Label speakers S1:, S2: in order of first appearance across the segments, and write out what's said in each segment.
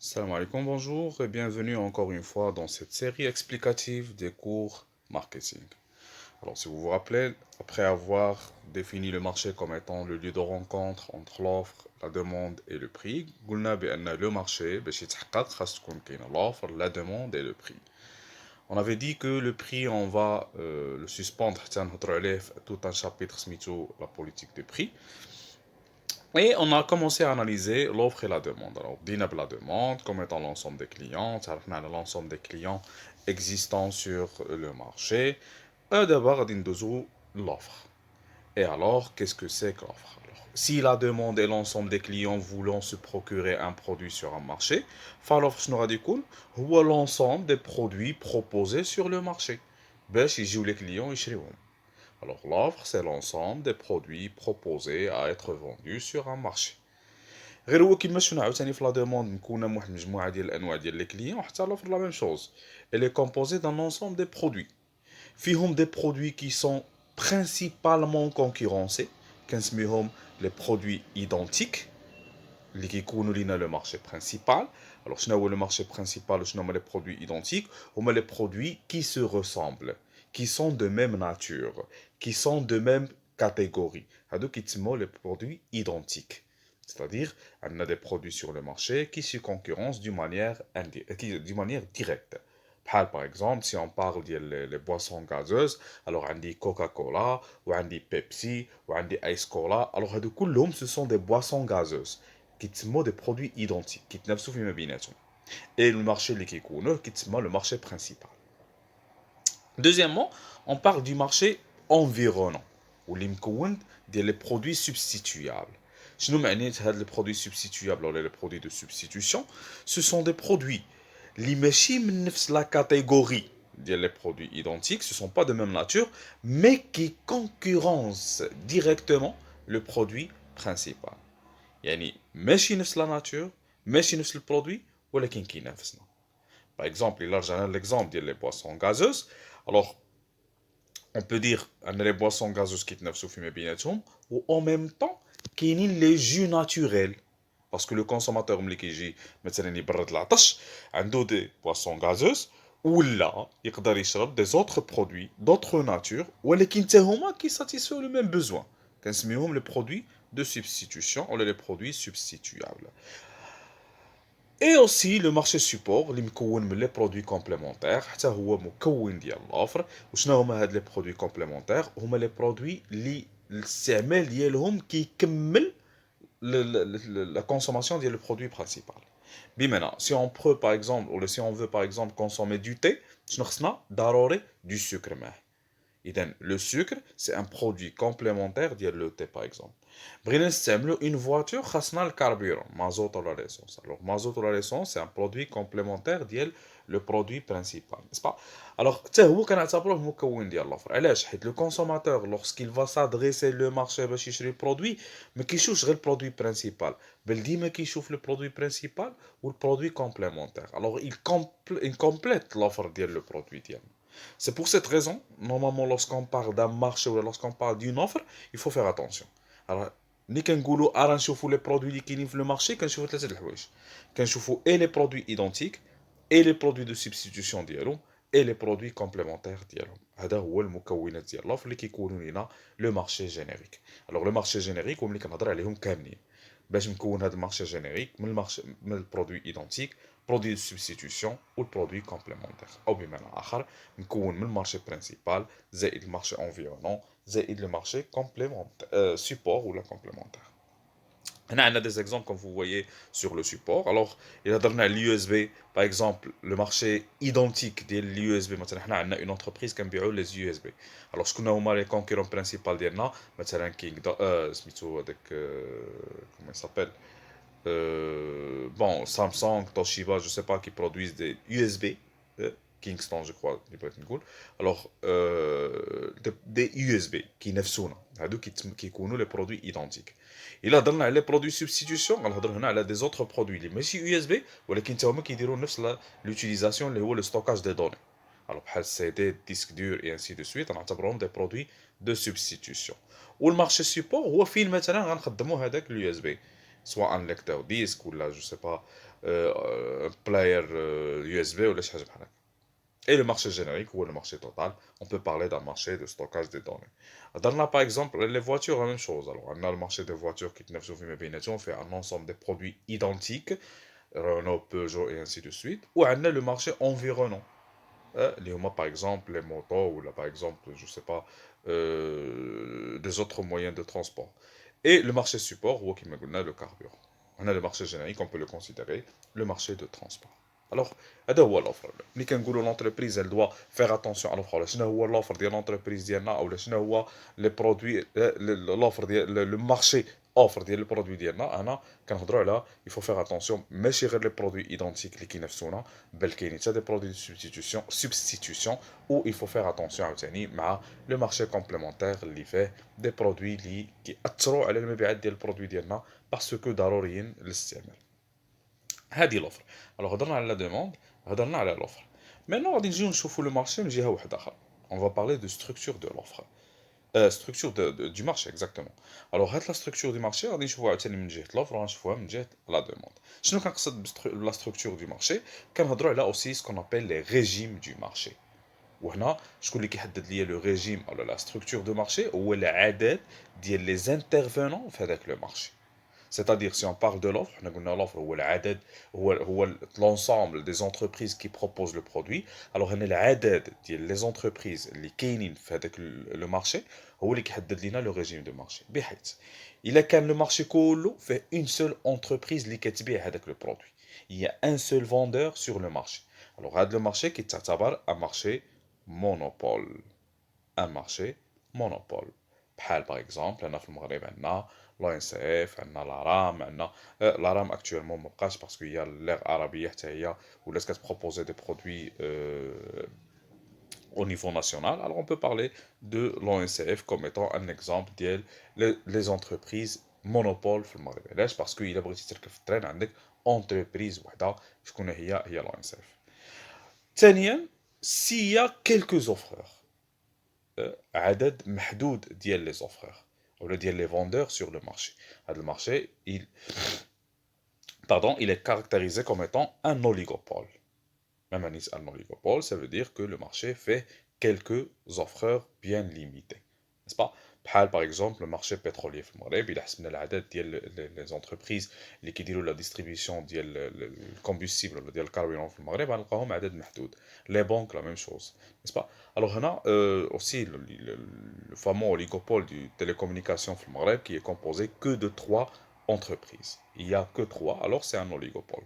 S1: Salam alaikum, bonjour et bienvenue encore une fois dans cette série explicative des cours marketing. Alors si vous vous rappelez, après avoir défini le marché comme étant le lieu de rencontre entre l'offre, la demande et le prix, قلنا بأن le marché باش يتحقق خاص تكون كاينة l'offre, la demande et le prix. On avait dit que le prix on va le suspendre حتى نهضروا عليه في tout un chapitre سميتو la politique de prix. Et on a commencé à analyser l'offre et la demande. Alors, بدينا la demande comme étant l'ensemble des clients, تعرفنا على l'ensemble des clients existants sur le marché. D'abord, غادي ندوزو l'offre. Et alors, qu'est-ce que c'est que l'offre? Alors, si la demande est l'ensemble des clients voulant se procurer un produit sur un marché, فالoffre شنو غادي يكون؟ هو l'ensemble des produits proposés sur le marché. باش يجيو les clients يشريوهم. Alors l'offre, c'est l'ensemble des produits proposés à être vendus sur un marché. غير هو كيما شفنا عاوتاني في لا دوموند مكونه من واحد المجموعه ديال الانواع ديال لي كليون حتى l'offre la même chose. Elle est composée d'un ensemble de produits. فيهم des produits qui sont principalement concurrencés كنسميهم les produits identiques اللي كيكونوا لينا le marché principal. Alors شنو هو le marché principal وشنو هما les produits identiques؟ هما les produits qui se ressemblent, qui sont de même nature, qui sont de même catégorie. هادو كيتسموا les produits identiques. C'est-à-dire, on a des produits sur le marché qui se concurrencent d'une manière directe. Par exemple, si on parle des boissons gazeuses, alors on dit Coca-Cola, ou on dit Pepsi, ou on dit Ice Cola. Alors, ce sont des boissons gazeuses qui sont des produits identiques, qui sont في ما بيناتهم. Et le marché اللي كيكونوا كيتسمى le marché principal. Deuxièmement, on parle du marché environnant, ou اللي مكون ديال les produits substituables. شنو معنات هاد les produits substituables ou les produits de substitution? Ce sont des produits اللي ماشي من نفس la catégorie ديال les produits identiques, ce sont pas de même nature, mais qui concurrencent directement le produit principal. يعني ماشي نفس la nature, ماشي نفس البرودوي ولكن كينافسنا. Par exemple, là j'ai l'exemple des boissons gazeuses. Alors, on peut dire ان les boissons gazeuses كيتنافسوا فيما بيناتهم و en même temps كاينين les jus naturels. Parce que le consommateur ملي كيجي مثلا يبرد العطش عنده des boissons gazeuses ولا يقدر يشرب des autres produits d'autres natures ولكن حتى هما كيساتيسفيو le même besoin. كنسميوهم les produits de substitution ou les produits substituables. Et aussi le marché support اللي مكون من لي برودوي كومبليمونتير حتى هو مكون ديال لوفر. وشنو هما هاد لي برودوي كومبليمونتير؟ هما لي برودوي اللي الاستعمال ديالهم كيكمل la consommation ديال le produit principal. بمعنى si on peut par exemple ou si on veut par exemple consommer du thé شنو خصنا ضروري du sucre معاه. إذن le sucre c'est un produit complémentaire ديال le thé par exemple. بغينا نستعملوا une voiture خاصنا الكاربيرون مازوت ولا ليسونس. Alors مازوت ولا ليسونس c'est un produit complémentaire ديال le produit principal, n'est-ce pas? Alors حتى هو كنعتبروه مكون ديال l'offre. علاش؟ حيت le consommateur lorsqu'il va s'adresser le marché باش يشري produit ما كيشوفش غير البرودوي principal بل ديما كيشوف le produit principal و le produit complémentaire. Alors il complète l'offre ديال le produit ديالنا. C'est pour cette raison, normalement, lorsqu'on parle d'un marché ou lorsqu'on parle d'une offre, il faut faire attention. Alors, ملي كنقولوا نشوفوا les produits اللي كاينين في le marché كنشوفوا ثلاثه د الحوايج. كنشوفوا et les produits identiques et les produits de substitution ديالهم et les produits complémentaires ديالهم. هذا هو المكونات ديال l'offre اللي كيكونوا لنا le marché générique. Alors le marché générique هو ملي كنهضر عليهم كاملين. باش مكون هذا المارشي جينيريك من البرودوي ايدونتيك برودوي دو سبستيتيوشن والبرودوي كومبليمونتير او بمعنى اخر مكون من المارشي برينسيبال زائد المارشي انفيرونون زائد المارشي كومبليمونتير سيبور ولا كومبليمونتير. هنا عندنا des exemples comme vous voyez sur le support. Alors il هضرنا على اليو اس بي par exemple le marché identique ديال اليو اس بي. مثلا حنا عندنا une entreprise كنبيعوا les يو اس بي. alors شكون هما les concurrents principaux ديالنا؟ مثلا كينغ سميتو هذاك comment il s'appelle bon Samsung, Toshiba, je sais pas, qui produisent des USB, Kingston je crois alors des USB qui نفسونا هادو كيكونوا les produits identiques. الا هضرنا على برودوي سبستيتيوشن غنهضر هنا على دي زوتر برودوي اللي ماشي يو اس بي ولكن حتى هما كيديروا نفس لوتيليزاسيون اللي هو لو ستوكاج دي دوني. alors بحال السي دي ديسك دور اي انسي دو سويت غنعتبرهم دي برودوي دو سبستيتيوشن. والمارشي سيبور هو فين مثلا غنخدموا هذاك اليو اس بي سواء ليكتور ديسك ولا جو سي با un player USB ou les choses. Et le marché générique ou le marché total, on peut parler d'un marché de stockage des données. Dans là, par exemple, les voitures, la même chose. Alors, on a le marché des voitures qui on fait un ensemble de produits identiques, Renault, Peugeot et ainsi de suite. Ou on a le marché environnant. Par exemple, les motos ou là, par exemple, je sais pas, des autres moyens de transport. Et le marché support, ou qui me le carburant. On a le marché générique, on peut le considérer le marché de transport. Alors, هذا هو l'offre. ملي كنقولوا l'entreprise elle doit faire attention à l'offre. شنو هو l'offre ديال l'entreprise ديالنا او شنو هو les produits l'offre ديال le marché offre ديال البرودوي ديالنا انا كنهضروا على il faut faire attention ماشي غير les produits identiques اللي كينافسونا بل كاينين حتى des produits de substitution ou il faut faire attention عاوتاني مع le marché complémentaire اللي فيه des produits اللي كيأثروا على المبيعات ديال البرودوي ديالنا باسكو ضروريين للاستعمال. هذه لوفر. الوغ هضرنا على لا دوموند، هضرنا على لوفر. مينو غادي نجيو نشوفوا لو مارشي من جهه واحده اخرى. On va parler de structure de l'offre. Structure du marché, exactement. Alors, la structure du marché, غادي نشوفوها عاوتاني من جهه لوفر ونشوفوها من جهه لا دوموند. شنو كنقصد بلا structure du marché؟ كنهضروا على اوسي سكون ابل لي ريجيم دو مارشي. وهنا شكون اللي كيحدد ليا لو ريجيم ولا لا structure دو مارشي؟ هو العدد ديال لي زانترفونون في هذاك لو مارشي. C'est-à-dire, si on parle de l'offre, on a l'offre ou l'ensemble des entreprises qui proposent le produit. Alors, on a les entreprises qui sont le marché, هو اللي كيحدد لنا le régime de marché. بحيث إلا كان le marché كله fait une seule entreprise اللي كتبيع هذاك le produit. Il y a un seul vendeur sur le marché. Alors, هذا le marché كيتعتبر un marché monopole. Un marché monopole. بحال par exemple, هنا في المغرب عندنا l'ONCF, عندنا l'ARAM, عندنا l'ARAM actuellement ما بقاش parce qu'il y a l'ère arabie حتى هي ولات كتبروبوزي des produits au niveau national. Alors on peut parler de l'ONCF comme étant un exemple ديال les entreprises monopole في المغرب. علاش؟ parce que إلا بغيتي تركب في الترين عندك entreprise وحده شكون هي l'ONCF. ثانيا s'il y a quelques offreurs عدد محدود ديال لي زوفرور ولا ديال لي فوندور sur le marché. هذا المارشي il est caractérisé comme étant un oligopole. Même un oligopole, ça veut dire que le marché fait quelques offreurs bien limités. N'est-ce pas? Par exemple, le marché pétrolier في المغرب إذا حسبنا العدد ديال les entreprises اللي كيديروا la distribution ديال الكومبوستيبل ولا ديال الكاربورون في المغرب غنلقاوهم عدد محدود. Les banques la même chose. N'est-ce pas? Alors هنا aussi le fameux oligopole du télécommunication في المغرب qui est composé que de 3 entreprises. Il n'y a que 3, alors c'est un oligopole.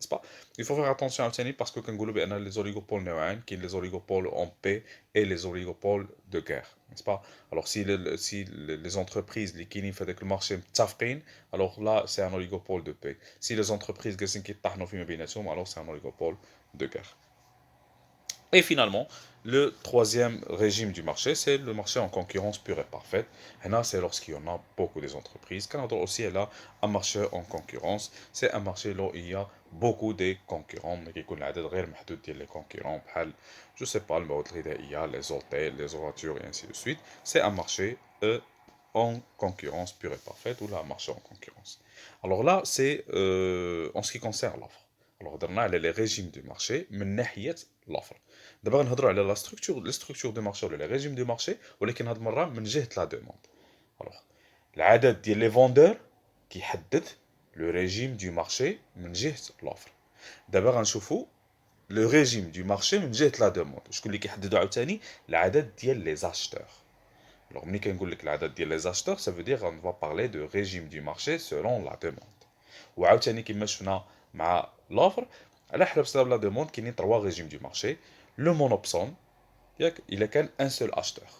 S1: N'est-ce pas? Il faut faire attention à ça parce que كنقولوا بأن les oligopoles نوعين كاين les oligopoles en paix et les oligopoles de guerre, n'est-ce pas? Alors si les entreprises اللي كاينين في هذاك المارشي متفقين alors là c'est un oligopole de paix. Si les entreprises جالسين كيطحنوا فيما بيناتهم alors c'est un oligopole de guerre. Et finalement, le troisième régime du marché, c'est le marché en concurrence pure et parfaite. Et là, c'est lorsqu'il y en a beaucoup des entreprises. Canada aussi est là, un marché en concurrence. C'est un marché là où il y a beaucoup de concurrents. Mais qui connaissent les concurrents. Je sais pas, les hôtels, les voitures et ainsi de suite. C'est un marché en concurrence pure et parfaite ou là, un marché en concurrence. Alors là, c'est en ce qui concerne l'offre. Alors, on a les régimes du marché, mais l'offre. D'abord, on va la structure du marché, le régime du marché, ولكن هاد المرة من جهة la demande. Alors, العدد ديال les vendeurs كيحدد le régime du marché من جهة l'offre. D'abord, غنشوفوا le régime du marché من جهة la demande. شكون اللي كيحددوا عاوتاني العدد ديال les acheteurs. Alors, ملي كنقول لك العدد ديال les acheteurs, ça veut dire on va parler de régime du marché selon la demande. وعاوتاني كما شفنا مع l'offre, على حسب la demande كاينين 3 régimes du marché. Le monopsone, il a qu'un seul acheteur.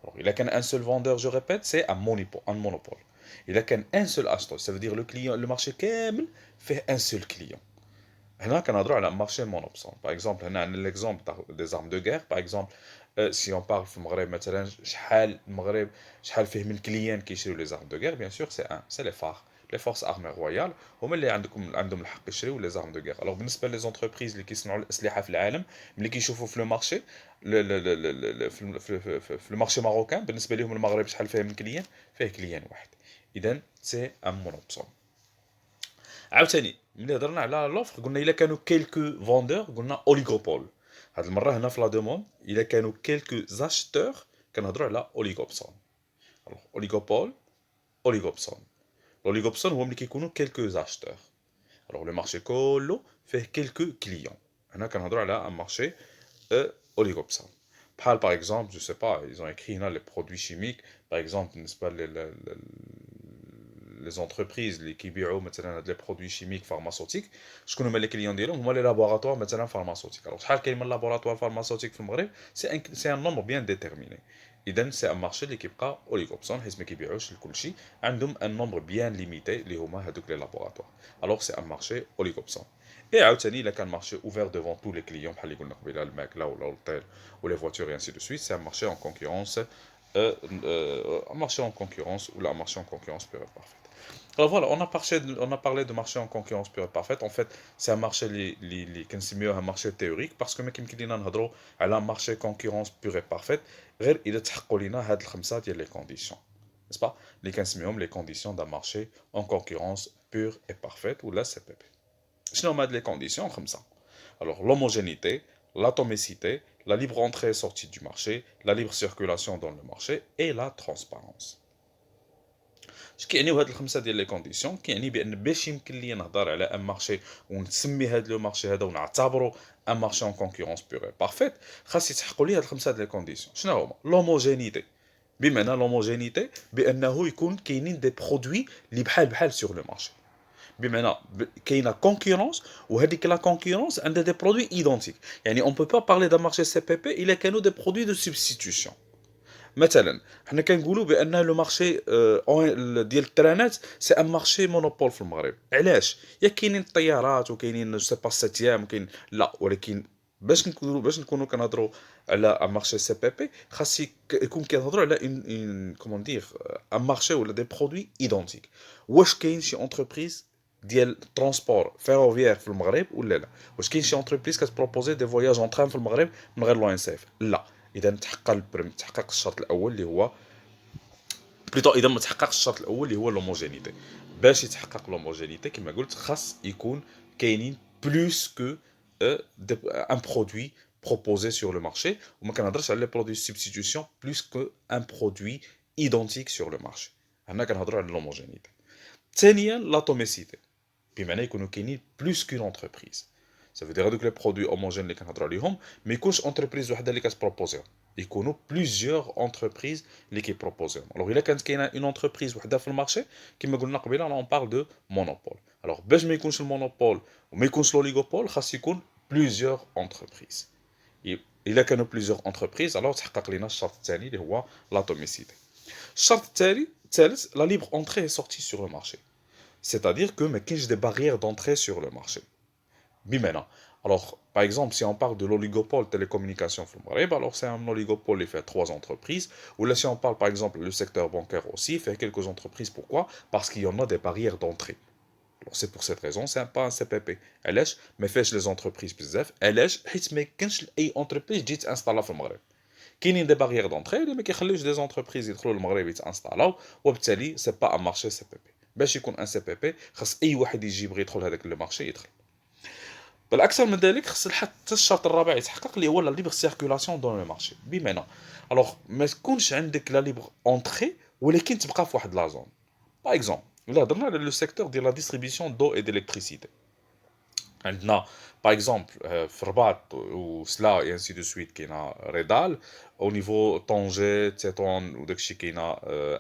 S1: Alors, il a qu'un seul vendeur, je répète, c'est un monopole. Il a qu'un seul acheteur, ça veut dire le client, le marché كامل fait un seul client. هنا كنهضروا على marché monopsone. Par exemple, هنا عندنا l'exemple des armes de guerre. Par exemple, si on parle في المغرب مثلا شحال المغرب شحال فيه من كليان كيشريو les armes de guerre, bien sûr, c'est les phares. Les forces armées royales هما اللي عندهم الحق يشريو les armes de guerre. Alors بالنسبه لي زونتربريز اللي كيصنعوا الاسلحه في العالم ملي كيشوفوا في لو مارشي في المارشي ماروكان بالنسبه لهم المغرب شحال فيه من كليان فيه كليان واحد. اذا سي ان مونوبسون. عاوتاني ملي هضرنا على لوفر قلنا الا كانوا كيلكو فوندور قلنا اوليغوبول. هاد المره هنا في لا دوموند الا كانوا كيلكو زاشتور كنهضروا على اوليغوبسون. الوغ اوليغوبول اوليغوبسون. الاوليغوبسون هو ملي كيكونوا كيلكو زاشتور. الوغ لو مارشي كله فيه كيلكو كليون. هنا كنهضروا على ان مارشي اوليغوبسون. بحال باغ اكزومبل جو سي با ils ont écrit هنا لي برودوي شيميك باغ اكزومبل بالنسبه les entreprises اللي كيبيعوا مثلا هاد لي برودوي شيميك فارماسوتيك شكون هما لي كليون ديالهم هما لي لابوراتوار مثلا فارماسوتيك. الوغ شحال كاين من لابوراتوار فارماسوتيك في المغرب سي ان نومبر بيان ديتيرميني. اذا سي ان مارشي اللي كيبقى اوليغوبسون حيت ما كيبيعوش لكلشي عندهم ان نومبر بيان ليميتي اللي هما هادوك لي لابوراتوار. الوغ سي ان مارشي اوليغوبسون. اي عاوتاني الا كان مارشي اوفير devant tous les clients بحال اللي قلنا قبيله الماكله ولا الهوتيل ولي فواتور اي انسي دو سويت سي ان مارشي en concurrence un marché en concurrence ou un marché en concurrence pure et parfaite. Alors voilà, on a parlé de marché en concurrence pure et parfaite. En fait, c'est un marché qui est un marché théorique parce que كيمكن لينا نهضروا على un marché concurrence pure et parfaite غير إذا تحققوا لنا هاد الخمسة ديال les conditions. N'est-ce pas? اللي كنسميهم les conditions d'un marché en concurrence pure et parfaite ou la CPP. شنو هما هاد les conditions خمسة. Alors l'homogénéité, l'atomicité, la libre entrée et sortie du marché, la libre circulation dans le marché et la transparence. اش كيعنيو هاد الخمسه ديال لي كونديسيون؟ كيعني بان باش يمكن ليا نهضر على ان مارشي ونسمي هاد لو مارشي هذا ونعتبرو ان مارشي اون كونكورونس بيغ بارفيت خاص يتحققوا لي هاد الخمسه ديال لي كونديسيون. شنو هما؟ لوموجينيتي، بمعنى لوموجينيتي بانه يكون كاينين دي برودوي اللي بحال سور لو مارشي، بمعنى كاينه كونكورونس وهذيك لا كونكورونس عندها دي برودوي ايدونتيك. يعني اون بو با بارلي دان مارشي سي بي بي الا كانوا دي برودوي دو سبستيتيوشن. مثلا حنا كنقولوا بان لو مارشي ديال الترانات سي ان مارشي مونوبول في المغرب. علاش؟ ياك كاينين الطيارات وكاينين سي با ساتيام وكاين لا، ولكن باش نكونوا كنهضروا على ان مارشي سي بي بي خاص يكون كنهضروا على ان كومون دير ان مارشي ولا دي برودوي ايدونتيك. واش كاين شي انتربريز ديال ترونسبور فيروفيير في المغرب ولا لا؟ واش كاين شي انتربريز كتبروبوزي دي فواياج اون تران في المغرب من غير لو ان سي اف؟ لا. اذا تحقق الشرط الاول اللي هو بليتو، اذا ما تحققش الشرط الاول اللي هو لوموجينيتي. باش يتحقق لوموجينيتي كما قلت خاص يكون كاينين بلوس كو ان برودوي proposé sur le marché وما كنهضرش على لي برودوي سبستيتيوشن بلوس كو ان برودوي ايدونتيك sur le marché. هنا كنهضروا على لوموجينيتي. ثانيا لاتوميسيتي، بمعنى يكونوا كاينين بلوس كون انتربريز. Ça veut dire هذوك لي برودوي هوموجين اللي كنهضروا عليهم ما يكونش انتربريز وحده اللي كتبروبوزيهم، يكونوا بليزيور انتربريز اللي كيبروبوزيهم. الوغ الا كانت كاينه اون انتربريز وحده في المارشي كما قلنا قبيله اون بارل دو مونوبول. الوغ باش ما يكونش المونوبول وما يكونش لوليغوبول خاص يكون بليزيور انتربريز. الا كانوا بليزيور انتربريز الوغ تحقق لنا الشرط الثاني اللي هو لاتوميسيتي. الشرط الثالث لا ليبر انتري اي سورتي سور لو مارشي، c'est-à-dire que ما كاينش دي باريير d'entrée sur le marché. بمعنى alors par exemple si on parle de l'oligopole télécommunication في المغرب alors c'est un oligopole qui fait 3 entreprises, ou là si on parle par exemple le secteur bancaire aussi fait quelques entreprises. Pourquoi? Parce qu'il y en a des barrières d'entrée. Alors c'est pour cette raison c'est pas un CPP. علاش ما فيهاش les entreprises بزاف؟ علاش؟ حيت ما كانش اي entreprise تجي تانستالا في المغرب. كاينين دي باريير دونتري اللي ما كيخليوش دي زونتربريز يدخلوا للمغرب يتانستالاو، وبالتالي سي با ان مارشي سي بي بي. باش يكون ان سي بي بي خاص اي واحد يجي يبغي يدخل هذاك لو مارشي يدخل. بالاكثر من ذلك خص حتى الشرط الرابع يتحقق اللي هو لا ليبر سيركولاسيون دون لو مارشي، بمعنى الوغ ما تكونش عندك لا ليبر اونتري ولكن تبقى في واحد لا زون. باغ اكزومبل الا هضرنا على لو سيكتور ديال لا ديستريبيسيون دو اي ديليكتريسيتي، عندنا باغ اكزومبل في الرباط وسلا اي انسي دو سويت كاينه ريدال، او نيفو طونجي تيتون وداكشي كاينه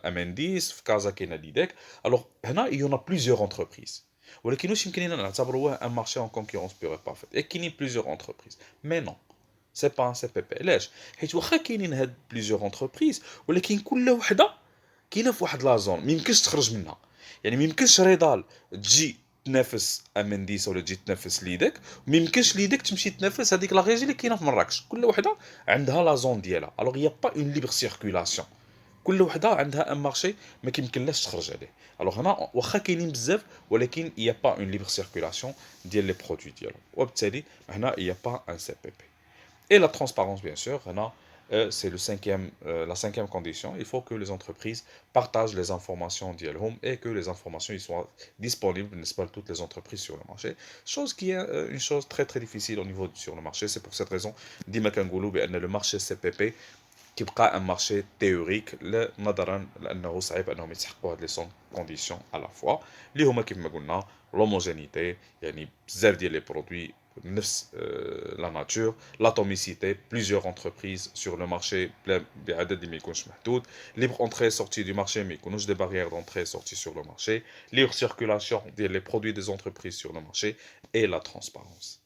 S1: امنديس، في كازا كاينه ليديك. الوغ هنا يونا بليزيور انتربريز، ولكن واش يمكن لنا نعتبروه ان مارشي اون كونكورونس بيغ بارفيت؟ اي كاينين بليزيور انتربريز مي نو سي با ان سي بي بي. علاش؟ حيت واخا كاينين هاد بليزيور انتربريز ولكن كل وحده كاينه في واحد لا زون ما يمكنش تخرج منها. يعني ما يمكنش ريدال تجي تنافس امنديس ولا تجي تنافس ليدك، وما يمكنش ليدك تمشي تنافس هذيك لا ريجي اللي كاينه في مراكش. كل وحده عندها لا زون ديالها. الوغ يا با اون ليبر سيركولاسيون، كل وحده عندها ان مارشي ما كيمكنلاش تخرج عليه. الوغ هنا واخا كاينين بزاف ولكن يا با اون ليبر سيركولاسيون ديال لي برودوي ديالهم، وبالتالي هنا يا با ان سي بي بي. اي لا ترونسبارونس بيان سور هنا c'est la cinquième condition. Il faut que les entreprises partagent les informations d'IELHOM et que les informations ils soient disponibles, n'est-ce pas, toutes les entreprises sur le marché. Chose qui est une chose très très difficile au niveau sur le marché. C'est pour cette raison, ديما كنقولوا بأن le marché CPP كيبقى ان مارشي تيوريك نظرا لانه صعيب انهم يتحققوا هاد لي سون كونديسيون على فوا اللي هما كيف ما قلنا لوموجينيتي يعني بزاف ديال لي برودوي نفس لا ناتور لاتوميسيتي بليزيور انتربريز سور لو مارشي بعدد اللي ما يكونش محدود ليبر اونتري سورتي دو مارشي ما يكونوش دي باريير دونتري سورتي سور لو مارشي ليبر سيركولاسيون ديال لي برودوي دي انتربريز سور لو مارشي اي لا ترانسبارونس.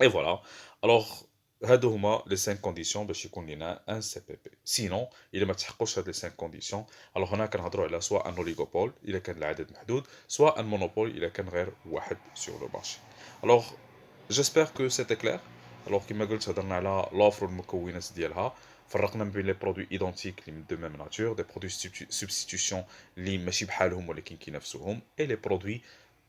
S1: Et voilà. Alors, هادو هما les 5 conditions باش يكون لنا ان سي بي بي. سينون الا ما تحققوش هاد les 5 conditions alors هنا كنهضروا على سواء ان اوليغوبول الا كان العدد محدود سواء ان مونوبول الا كان غير واحد sur le marché. Alors j'espère que c'était clair. Alors كما قلت هضرنا على لوفر والمكونات ديالها فرقنا ما بين لي برودوي ايدونتيك اللي من دو ميم ناتور دي برودوي سبستيتيوشن اللي ماشي بحالهم ولكن كينافسوهم اي لي برودوي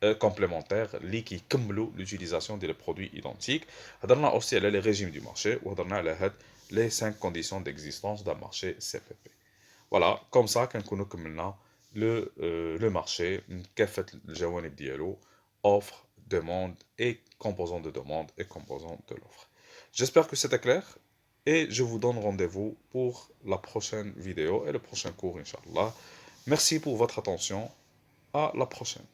S1: complémentaires اللي كيكملوا l'utilisation des produits identiques. هضرنا aussi على les régimes du marché وهضرنا على هاد les 5 conditions d'existence d'un marché CPP. Voilà, comme ça كنكونوا كملنا le marché من كافة الجوانب ديالو offre, demande et composants de demande et composants de l'offre. J'espère que c'était clair et je vous donne rendez-vous pour la prochaine vidéo et le prochain cours, Inch'Allah. Merci pour votre attention. À la prochaine.